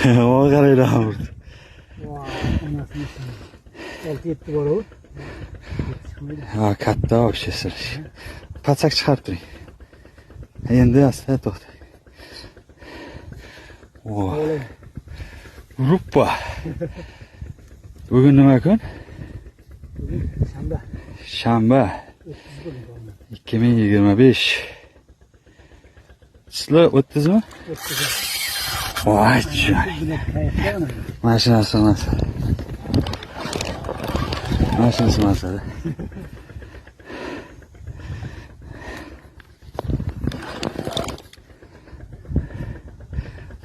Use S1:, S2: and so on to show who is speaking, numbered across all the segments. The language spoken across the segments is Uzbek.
S1: O qaraylar urdi.
S2: Vay, onasini. 6-7 bor u.
S1: Ha, katta вообще sirish. Patsak chiqarib turing. Endi asta to'xta. O. Ruppa. Bugun nima kun?
S2: Shanba.
S1: Shanba. 2025. Sizlar 30mi? 30. Voy joy. Mashinasi emas. Mashinasi emas.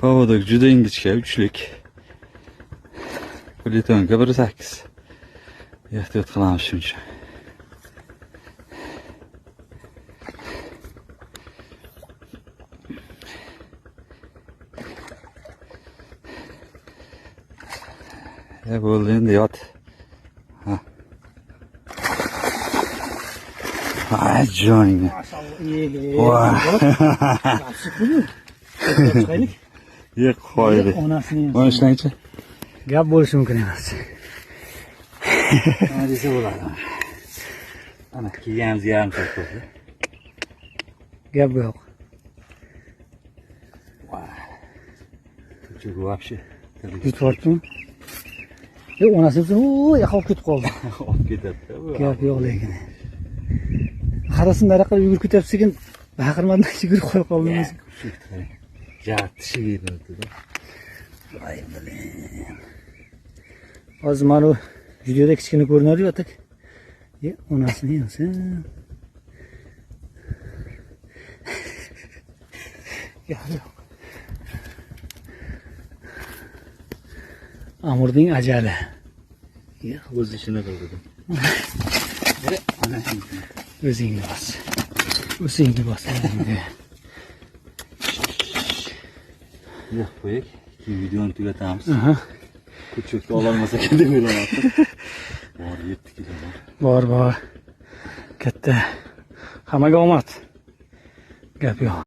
S1: Povodok juda ingichka, uchlik. Politonka 1.8. Ehtiyot qilamiz shuncha. Bo'ldi endi yot. Ha. Ay joning.
S2: Maşallah.
S1: Yo'q, qo'ydi.
S2: Onasini.
S1: Mana shuncha.
S2: Gap bo'lishi mumkin emas.
S1: Nima desa bo'ladi. Ana kiyganimiz yarim soat bo'ldi.
S2: Gap yo'q.
S1: Cho'g' вообще.
S2: Yutordim. Onasi bizni yo'qolib ketib qoldi.
S1: Olib ketadi.
S2: Gap yo'q lekin. Qarasin daraqa yugurib ketyapsiz ekan, baqirmadan yugurib qo'yib qoldingiz.
S1: Tishi yedi.
S2: Voy bilan. Hozir mana bu videoda kichkina ko'rinadi yo'q. Onasini yemsin. Yo'q. Amurning ajali.
S1: O'z ishini qildi.
S2: O'zingni bos. O'zingni bos.
S1: Yo'q, qo'yik. Videoni tugatamiz.
S2: Aha.
S1: Ko'chakda ololmasak deb o'ylamoqda. Bor 7 kilo bor.
S2: Bor. Katta. Hammaga omad. Gap yo'q.